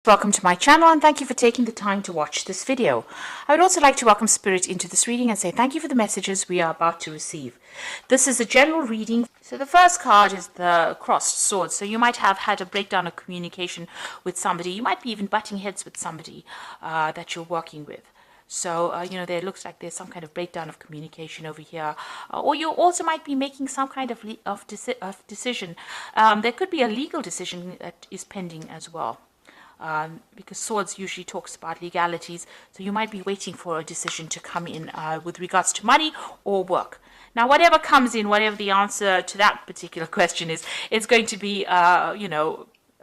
Welcome to my channel and thank you for taking the time to watch this video. I would also like to welcome Spirit into this reading and say thank you for the messages we are about to receive. This is a general reading. So the first card is the crossed swords. So you might have had a breakdown of communication with somebody. You might be even butting heads with somebody that you're working with. So, there looks like there's some kind of breakdown of communication over here. Or you also might be making some kind of decision. There could be a legal decision that is pending as well. Because swords usually talks about legalities, so you might be waiting for a decision to come in with regards to money or work. Now, whatever comes in, whatever the answer to that particular question is, it's going to be,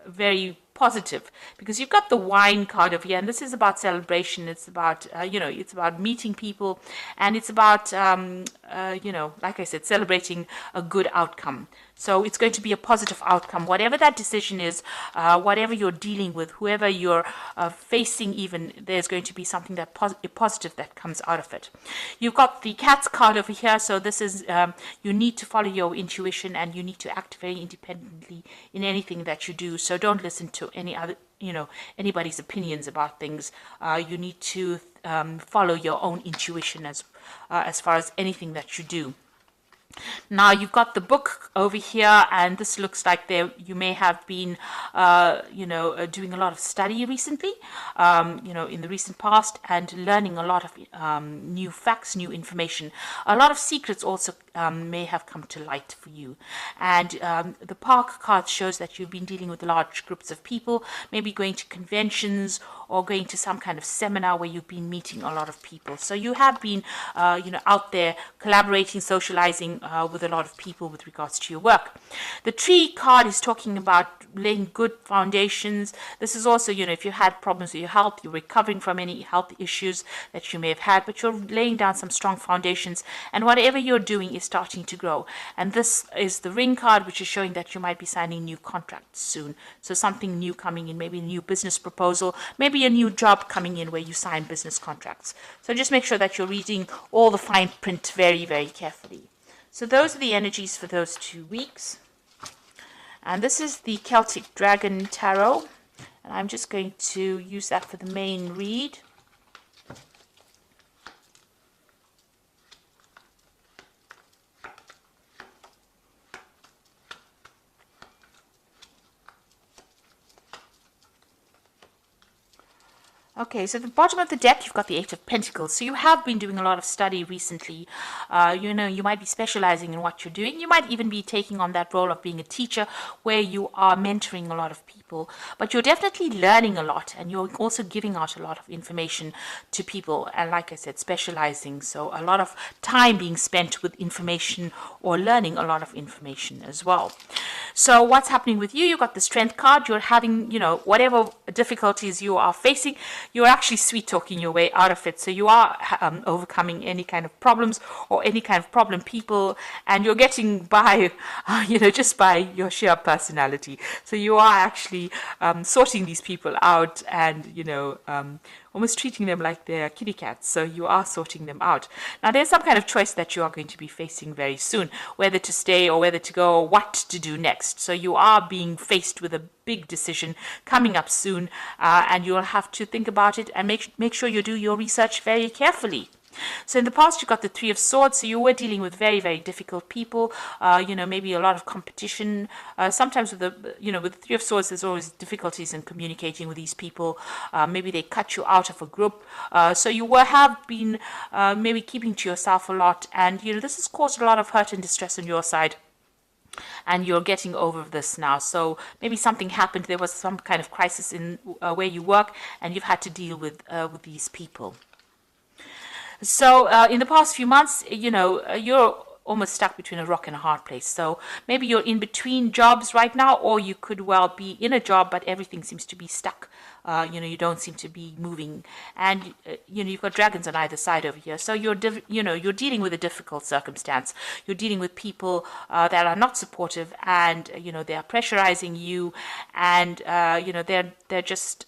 very positive, because you've got the wine card over here, and this is about celebration. It's about it's about meeting people, and it's about like I said, celebrating a good outcome. So it's going to be a positive outcome, whatever that decision is, whatever you're dealing with, whoever you're facing, even there's going to be something that positive that comes out of it. You've got the cat's card over here, so this is you need to follow your intuition and you need to act very independently in anything that you do. So don't listen to any other anybody's opinions about things. You need to follow your own intuition as far as anything that you do. Now you've got the book over here, and this looks like you may have been doing a lot of study recently, in the recent past, and learning a lot of new facts, new information. A lot of secrets also may have come to light for you. And the park card shows that you've been dealing with large groups of people, maybe going to conventions or going to some kind of seminar where you've been meeting a lot of people. So you have been out there collaborating, socializing with a lot of people with regards to your work. The tree card is talking about laying good foundations. This is also, if you had problems with your health, you're recovering from any health issues that you may have had, but you're laying down some strong foundations, and whatever you're doing is starting to grow. And this is the ring card, which is showing that you might be signing new contracts soon. So something new coming in, maybe a new business proposal, maybe a new job coming in where you sign business contracts. So just make sure that you're reading all the fine print very, very carefully. So those are the energies for those 2 weeks. And this is the Celtic Dragon Tarot. And I'm just going to use that for the main read. Okay, so at the bottom of the deck, you've got the Eight of Pentacles. So you have been doing a lot of study recently. You might be specializing in what you're doing. You might even be taking on that role of being a teacher where you are mentoring a lot of people. But you're definitely learning a lot, and you're also giving out a lot of information to people. And like I said, specializing. So a lot of time being spent with information or learning a lot of information as well. So what's happening with you? You've got the Strength card. You're having, whatever difficulties you are facing, you're actually sweet talking your way out of it. So you are overcoming any kind of problems or any kind of problem people, and you're getting by, just by your sheer personality. So you are actually sorting these people out and, almost treating them like they're kitty cats. So you are sorting them out. Now there's some kind of choice that you are going to be facing very soon, whether to stay or whether to go, or what to do next. So you are being faced with a big decision coming up soon, and you'll have to think about it and make sure you do your research very carefully. So in the past, you got the Three of Swords. So you were dealing with very, very difficult people. Maybe a lot of competition. Sometimes with the Three of Swords, there's always difficulties in communicating with these people. Maybe they cut you out of a group. So you have been maybe keeping to yourself a lot, and this has caused a lot of hurt and distress on your side. And you're getting over this now. So maybe something happened. There was some kind of crisis in where you work, and you've had to deal with these people. So in the past few months, you're almost stuck between a rock and a hard place. So maybe you're in between jobs right now, or you could well be in a job, but everything seems to be stuck. You don't seem to be moving, and you've got dragons on either side over here. So you're dealing with a difficult circumstance. You're dealing with people that are not supportive, and they are pressurizing you, and they're just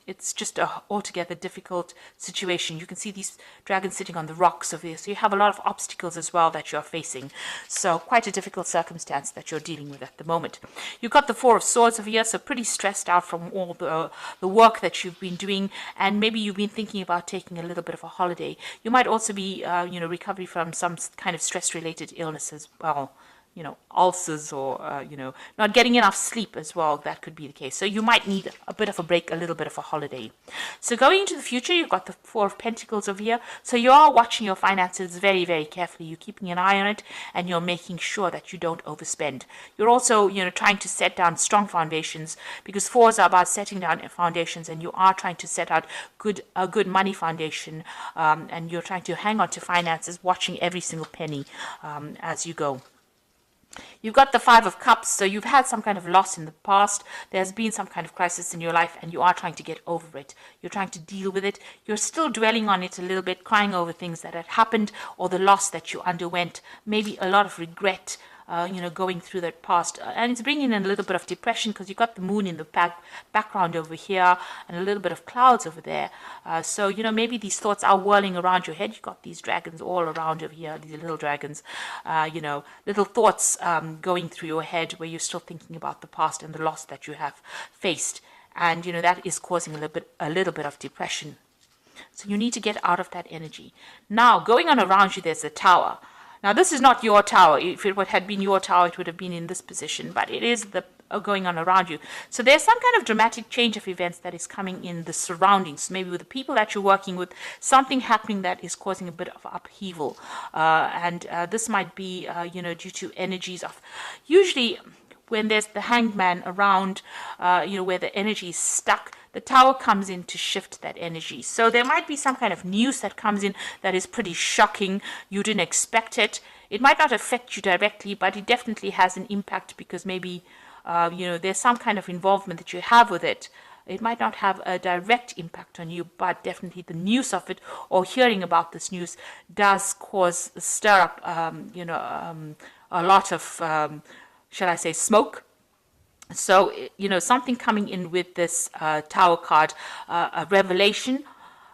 it's just a altogether difficult situation. You can see these dragons sitting on the rocks over here. So you have a lot of obstacles as well that you're facing. So quite a difficult circumstance that you're dealing with at the moment. You've got the Four of Swords over here, so pretty stressed out from all the work that you've been doing, and maybe you've been thinking about taking a little bit of a holiday. You might also be, recovery from some kind of stress-related illness as well. Ulcers or, not getting enough sleep as well. That could be the case. So you might need a bit of a break, a little bit of a holiday. So going into the future, you've got the Four of Pentacles over here. So you are watching your finances very, very carefully. You're keeping an eye on it, and you're making sure that you don't overspend. You're also, trying to set down strong foundations, because fours are about setting down foundations, and you are trying to set out a good money foundation, and you're trying to hang on to finances, watching every single penny as you go. You've got the Five of Cups, so you've had some kind of loss in the past. There's been some kind of crisis in your life, and you are trying to get over it. You're trying to deal with it. You're still dwelling on it a little bit, crying over things that had happened or the loss that you underwent. Maybe a lot of regret, going through that past. And it's bringing in a little bit of depression, because you've got the moon in the background over here and a little bit of clouds over there. So, maybe these thoughts are whirling around your head. You've got these dragons all around over here, these little dragons, little thoughts going through your head, where you're still thinking about the past and the loss that you have faced. And, that is causing a little bit of depression. So you need to get out of that energy. Now, going on around you, there's the Tower. Now, this is not your tower. If it had been your tower, it would have been in this position, but it is the going on around you. So there's some kind of dramatic change of events that is coming in the surroundings. Maybe with the people that you're working with, something happening that is causing a bit of upheaval. And this might be, due to energies of, usually when there's the Hanged Man around, where the energy is stuck, the Tower comes in to shift that energy. So there might be some kind of news that comes in that is pretty shocking. You didn't expect it. It might not affect you directly, but it definitely has an impact, because maybe, there's some kind of involvement that you have with it. It might not have a direct impact on you, but definitely the news of it, or hearing about this news, does stir up, a lot of, shall I say, smoke. So, something coming in with this Tower card, a revelation,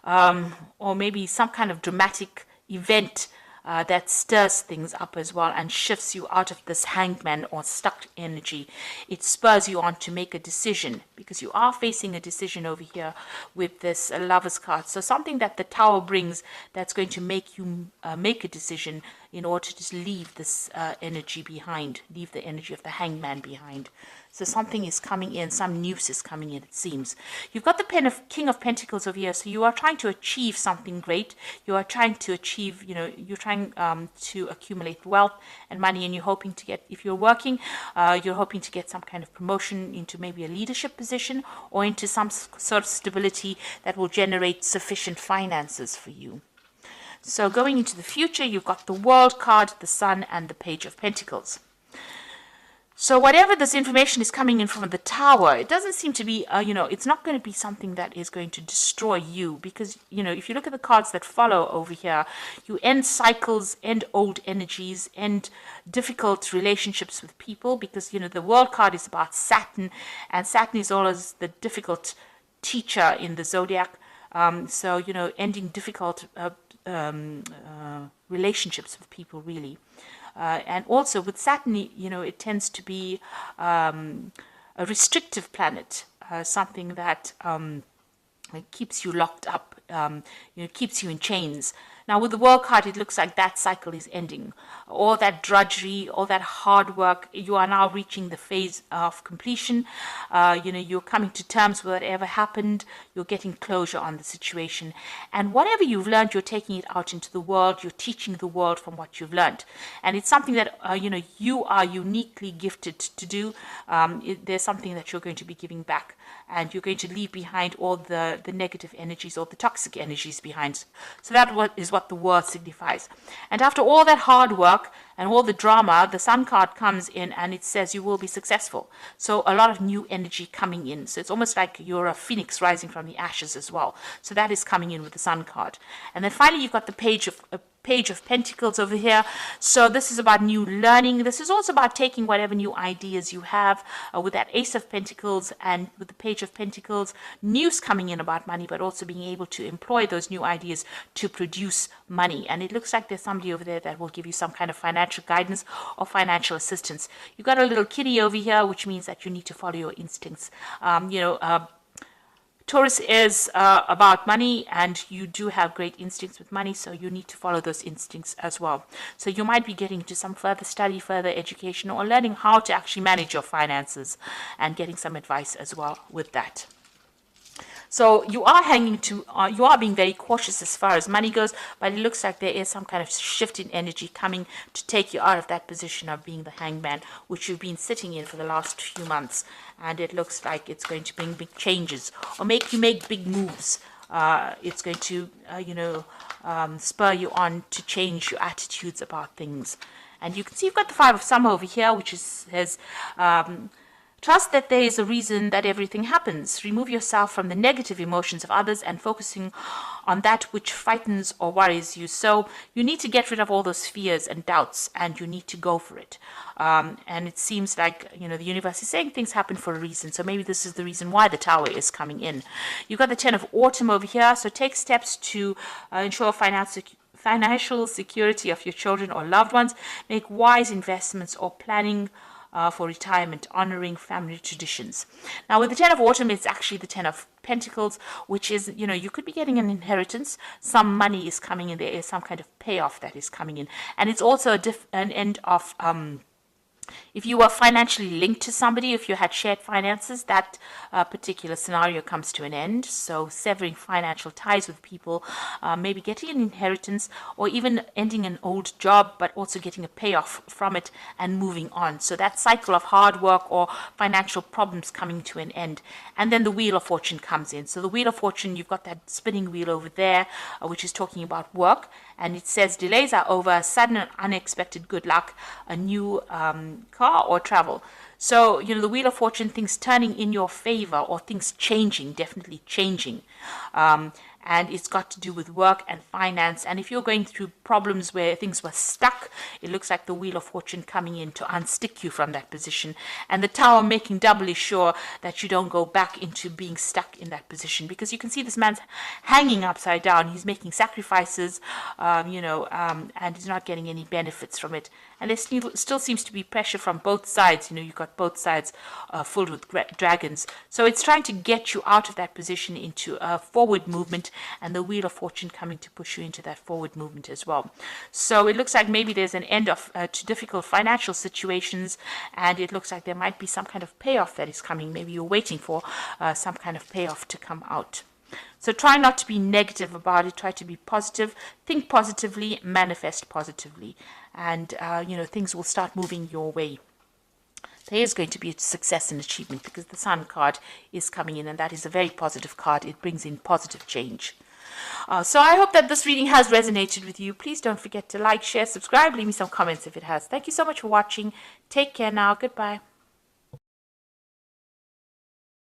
or maybe some kind of dramatic event that stirs things up as well, and shifts you out of this Hanged Man or stuck energy. It spurs you on to make a decision, because you are facing a decision over here with this Lover's card. So something that the Tower brings, that's going to make you make a decision in order to leave this energy behind, leave the energy of the Hanged Man behind. So something is coming in, some news is coming in, it seems. You've got the King of Pentacles over here, so you are trying to achieve something great. You are trying to achieve, you're trying to accumulate wealth and money, and you're hoping to get, if you're working, you're hoping to get some kind of promotion into maybe a leadership position, or into some sort of stability that will generate sufficient finances for you. So going into the future, you've got the World card, the Sun, and the Page of Pentacles. So whatever this information is coming in from the Tower, it doesn't seem to be, it's not going to be something that is going to destroy you, because, if you look at the cards that follow over here, you end cycles, end old energies, end difficult relationships with people, because, the World card is about Saturn, and Saturn is always the difficult teacher in the zodiac. So, ending difficult relationships with people, really. And also with Saturn, it tends to be a restrictive planet, something that keeps you locked up, keeps you in chains. Now, with the World card, it looks like that cycle is ending. All that drudgery, all that hard work, you are now reaching the phase of completion. You're coming to terms with whatever happened. You're getting closure on the situation. And whatever you've learned, you're taking it out into the world. You're teaching the world from what you've learned. And it's something that, you are uniquely gifted to do. There's something that you're going to be giving back. And you're going to leave behind all the negative energies, or the toxic energies behind. So that is what the word signifies. And after all that hard work, and all the drama, the Sun card comes in and it says you will be successful. So a lot of new energy coming in. So it's almost like you're a phoenix rising from the ashes as well. So that is coming in with the Sun card. And then finally you've got the Page of Pentacles over here. So this is about new learning. This is also about taking whatever new ideas you have with that Ace of Pentacles and with the Page of Pentacles, news coming in about money, but also being able to employ those new ideas to produce money. And it looks like there's somebody over there that will give you some kind of financial guidance or financial assistance. You've got a little kitty over here, which means that you need to follow your instincts. Taurus is about money, and you do have great instincts with money, so you need to follow those instincts as well. So you might be getting into some further study, further education, or learning how to actually manage your finances and getting some advice as well with that. So you are you are being very cautious as far as money goes, but it looks like there is some kind of shift in energy coming to take you out of that position of being the hangman, which you've been sitting in for the last few months. And it looks like it's going to bring big changes or make you make big moves. It's going to, spur you on to change your attitudes about things. And you can see you've got the Five of Summer over here, which says, trust that there is a reason that everything happens. Remove yourself from the negative emotions of others and focusing on that which frightens or worries you. So you need to get rid of all those fears and doubts, and you need to go for it. And it seems like, the universe is saying things happen for a reason. So maybe this is the reason why the Tower is coming in. You've got the Ten of Autumn over here. So take steps to ensure financial security of your children or loved ones. Make wise investments or planning for retirement, honoring family traditions. Now with the Ten of Autumn, it's actually the Ten of Pentacles, which is, you could be getting an inheritance. Some money is coming in. There is some kind of payoff that is coming in. And it's also an end of if you were financially linked to somebody, if you had shared finances, that particular scenario comes to an end. So severing financial ties with people, maybe getting an inheritance, or even ending an old job, but also getting a payoff from it and moving on. So that cycle of hard work or financial problems coming to an end. And then the Wheel of Fortune comes in. So the Wheel of Fortune, you've got that spinning wheel over there, which is talking about work. And it says delays are over, sudden and unexpected good luck, a new car or travel. So, the Wheel of Fortune, things turning in your favor or things changing, definitely changing. And it's got to do with work and finance. And if you're going through problems where things were stuck, it looks like the Wheel of Fortune coming in to unstick you from that position. And the Tower making doubly sure that you don't go back into being stuck in that position. Because you can see this man's hanging upside down. He's making sacrifices, and he's not getting any benefits from it. And there still seems to be pressure from both sides. You've got both sides filled with dragons. So it's trying to get you out of that position into a forward movement, and the Wheel of Fortune coming to push you into that forward movement as well. So it looks like maybe there's an end to difficult financial situations, and it looks like there might be some kind of payoff that is coming. Maybe you're waiting for some kind of payoff to come out. So try not to be negative about it. Try to be positive. Think positively. Manifest positively. And, things will start moving your way. There is going to be a success and achievement because the Sun card is coming in, and that is a very positive card. It brings in positive change. So I hope that this reading has resonated with you. Please don't forget to like, share, subscribe. Leave me some comments if it has. Thank you so much for watching. Take care now. Goodbye.